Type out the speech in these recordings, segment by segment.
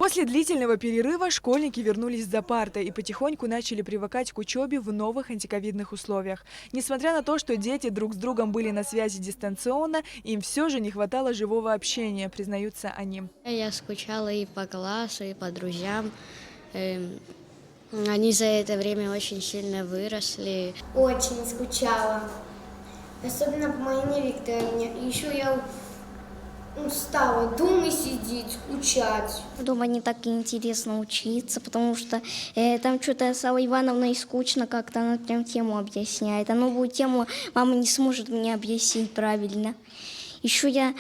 После длительного перерыва школьники вернулись за партой и потихоньку начали привыкать к учебе в новых антиковидных условиях. Несмотря на то, что дети друг с другом были на связи дистанционно, им все же не хватало живого общения, признаются они. Я скучала и по классу, и по друзьям. Они за это время очень сильно выросли. Очень скучала. Особенно по Марине Викторовне. Еще я устала дома сидеть, скучать. Дома не так интересно учиться, потому что там что-то с Аллой Ивановной скучно как-то, она прям тему объясняет. А новую тему мама не сможет мне объяснить правильно. Еще я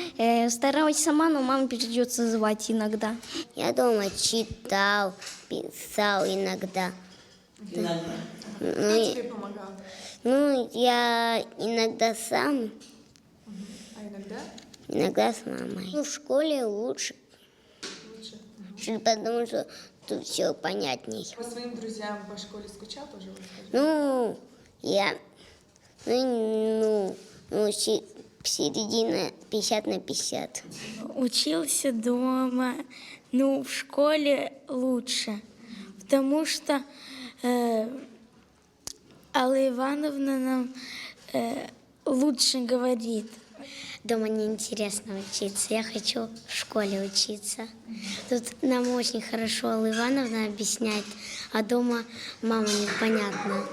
старалась сама, но маму придется звать иногда. Я дома читал, писал иногда. Иногда. Кто тебе помогал? Я иногда сам. А иногда? Иногда с мамой. В школе лучше. Потому что тут все понятней. По своим друзьям по школе скучал тоже? Середина 50/50. Учился дома, в школе лучше, потому что Алла Ивановна нам лучше говорит. Дома неинтересно учиться, я хочу в школе учиться. Тут нам очень хорошо Алла Ивановна объясняет, а дома мама непонятно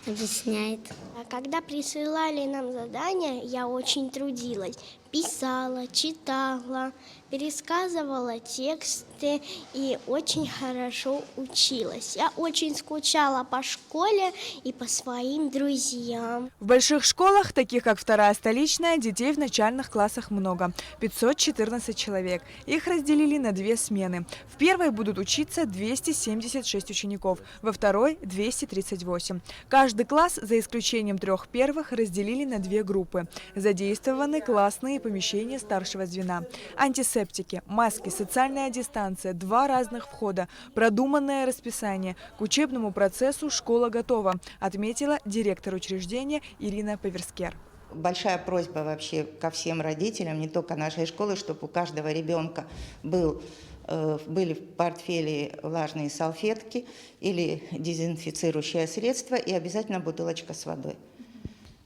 объясняет. А когда присылали нам задания, я очень трудилась. Писала, читала, пересказывала тексты и очень хорошо училась. Я очень скучала по школе и по своим друзьям. В больших школах, таких как Вторая столичная, детей в начальных классах много – 514 человек. Их разделили на две смены. В первой будут учиться 276 учеников, во второй – 238. Каждый класс, за исключением трех первых, разделили на две группы. Задействованы классные помещения старшего звена. Антисептики, маски, социальная дистанция, два разных входа, продуманное расписание. К учебному процессу школа готова, отметила директор учреждения Ирина Паверскер. Большая просьба вообще ко всем родителям, не только нашей школы, чтобы у каждого ребенка были в портфеле влажные салфетки или дезинфицирующее средство и обязательно бутылочка с водой.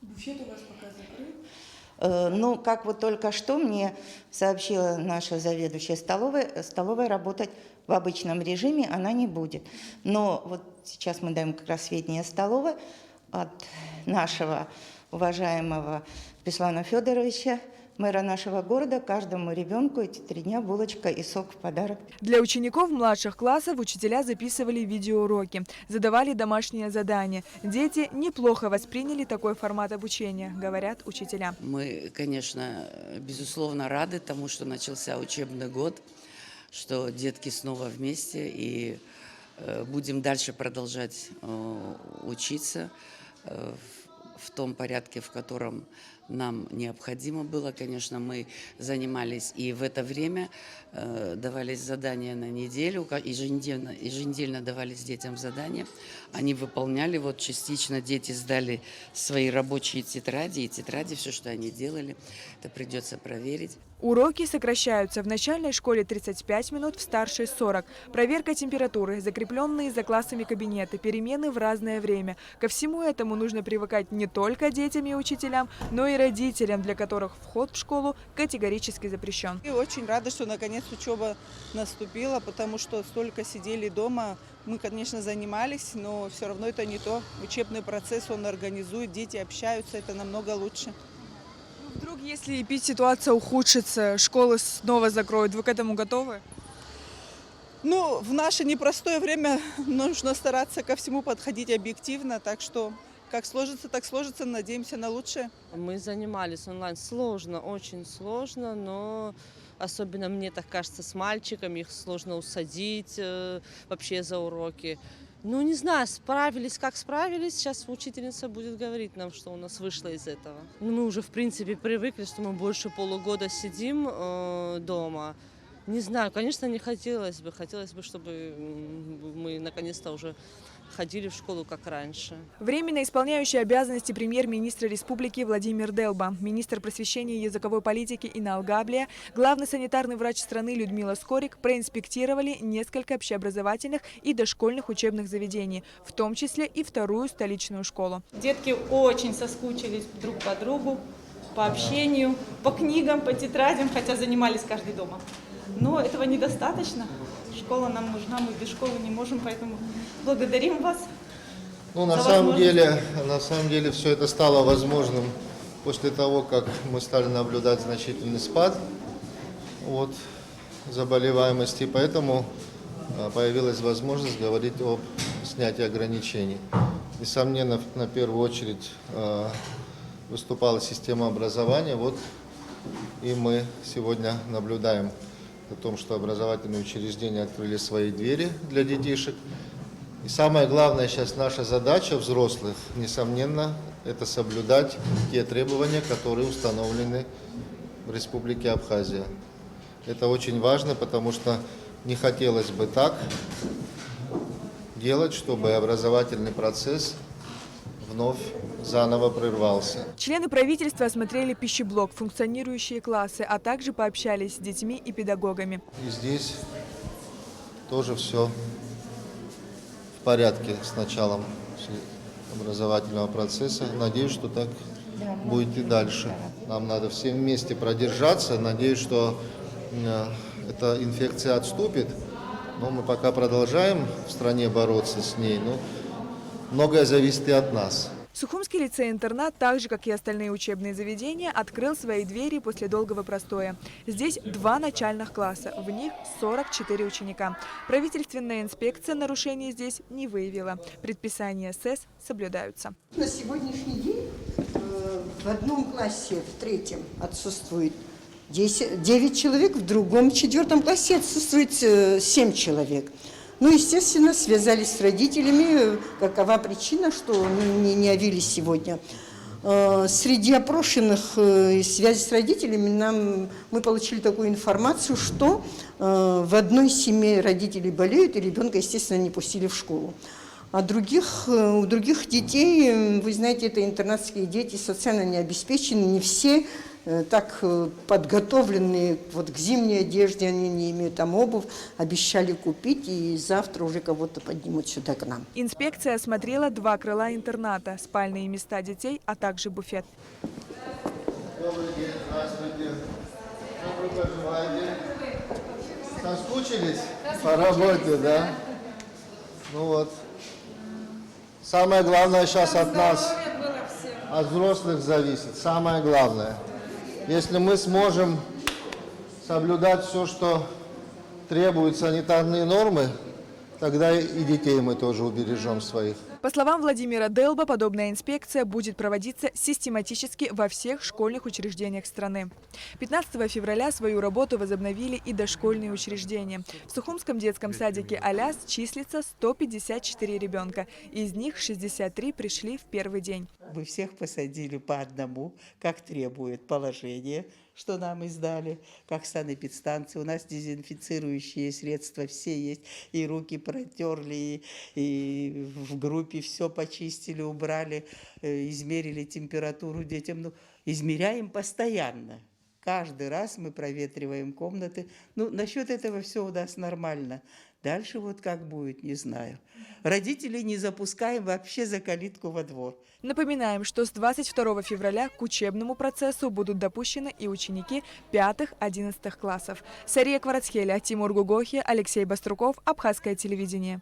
Буфет у вас пока закрыт? Как вот только что мне сообщила наша заведующая столовой работать в обычном режиме она не будет. Но вот сейчас мы даем как раз сведения столовой от нашего уважаемого Беслана Федоровича, мэра нашего города, каждому ребенку эти 3 дня булочка и сок в подарок. Для учеников младших классов учителя записывали видеоуроки, задавали домашние задания. Дети неплохо восприняли такой формат обучения, говорят учителя. Мы, конечно, безусловно рады тому, что начался учебный год, что детки снова вместе и будем дальше продолжать учиться в том порядке, в котором нам необходимо было. Конечно, мы занимались и в это время давались задания на неделю, еженедельно давались детям задания. Они выполняли, вот частично дети сдали свои рабочие тетради, и тетради, все, что они делали, это придется проверить. Уроки сокращаются. В начальной школе 35 минут, в старшей 40. Проверка температуры, закрепленные за классами кабинеты, перемены в разное время. Ко всему этому нужно привыкать не только детям и учителям, но и родителям, для которых вход в школу категорически запрещен. И очень рада, что наконец учеба наступила, потому что столько сидели дома. Мы, конечно, занимались, но все равно это не то. Учебный процесс он организует, дети общаются, это намного лучше. Вдруг, если ситуация ухудшится, школы снова закроют, вы к этому готовы? В наше непростое время нужно стараться ко всему подходить объективно, так что как сложится, так сложится, надеемся на лучшее. Мы занимались онлайн, сложно, очень сложно, но особенно мне так кажется, с мальчиками их сложно усадить вообще за уроки. Не знаю, справились, как справились. Сейчас учительница будет говорить нам, что у нас вышло из этого. Мы уже, в принципе, привыкли, что мы больше полугода сидим дома. Не знаю, конечно, не хотелось бы. Хотелось бы, чтобы мы наконец-то уже ходили в школу, как раньше. Временно исполняющий обязанности премьер-министра республики Владимир Делба, министр просвещения и языковой политики Инал Габлия, главный санитарный врач страны Людмила Скорик проинспектировали несколько общеобразовательных и дошкольных учебных заведений, в том числе и вторую столичную школу. Детки очень соскучились друг по другу, по общению, по книгам, по тетрадям, хотя занимались каждый дома. Но этого недостаточно. Школа нам нужна, мы без школы не можем, поэтому благодарим вас. Ну, на самом деле все это стало возможным после того, как мы стали наблюдать значительный спад заболеваемости, поэтому появилась возможность говорить об снятии ограничений. Несомненно, на первую очередь выступала система образования, и мы сегодня наблюдаем о том, что образовательные учреждения открыли свои двери для детишек. И самое главное сейчас наша задача взрослых, несомненно, это соблюдать те требования, которые установлены в Республике Абхазия. Это очень важно, потому что не хотелось бы так делать, чтобы образовательный процесс вновь заново прервался. Члены правительства осмотрели пищеблок, функционирующие классы, а также пообщались с детьми и педагогами. И здесь тоже все в порядке с началом образовательного процесса. Надеюсь, что так будет и дальше. Нам надо всем вместе продержаться. Надеюсь, что эта инфекция отступит. Но мы пока продолжаем в стране бороться с ней. Но многое зависит и от нас. Сухумский лицей-интернат, так же, как и остальные учебные заведения, открыл свои двери после долгого простоя. Здесь 2 начальных класса, в них 44 ученика. Правительственная инспекция нарушений здесь не выявила. Предписания СЭС соблюдаются. На сегодняшний день в одном классе, в 3-м, отсутствует 9 человек, в другом, 4 классе отсутствует 7 человек. Ну, естественно, связались с родителями. Какова причина, что они не явились сегодня? Среди опрошенных связи с родителями мы получили такую информацию, что в одной семье родители болеют, и ребенка, естественно, не пустили в школу. А у других детей, вы знаете, это интернатские дети, социально необеспеченные, не все так подготовленные к зимней одежде, они не имеют там обувь, обещали купить, и завтра уже кого-то поднимут сюда к нам. Инспекция осмотрела 2 крыла интерната, спальные места детей, а также буфет. Добрый день, здравствуйте. Как вы поживаете? Соскучились по работе, да? Ну вот. Самое главное сейчас от нас, от взрослых зависит. Самое главное. Если мы сможем соблюдать все, что требуют санитарные нормы, тогда и детей мы тоже убережем своих. По словам Владимира Делба, подобная инспекция будет проводиться систематически во всех школьных учреждениях страны. 15 февраля свою работу возобновили и дошкольные учреждения. В Сухумском детском садике «Аляс» числится 154 ребенка. Из них 63 пришли в первый день. Мы всех посадили по одному, как требует положение, что нам издали, как санэпидстанция. У нас дезинфицирующие средства все есть, и руки протерли, и в группе все почистили, убрали, измерили температуру детям. Ну, измеряем постоянно. Каждый раз мы проветриваем комнаты. Ну, насчет этого все у нас нормально. Дальше как будет, не знаю. Родителей не запускаем вообще за калитку во двор. Напоминаем, что с 22 февраля к учебному процессу будут допущены и ученики 5-11 классов. Сария Кварацхеля, Тимур Гугохи, Алексей Баструков, Абхазское телевидение.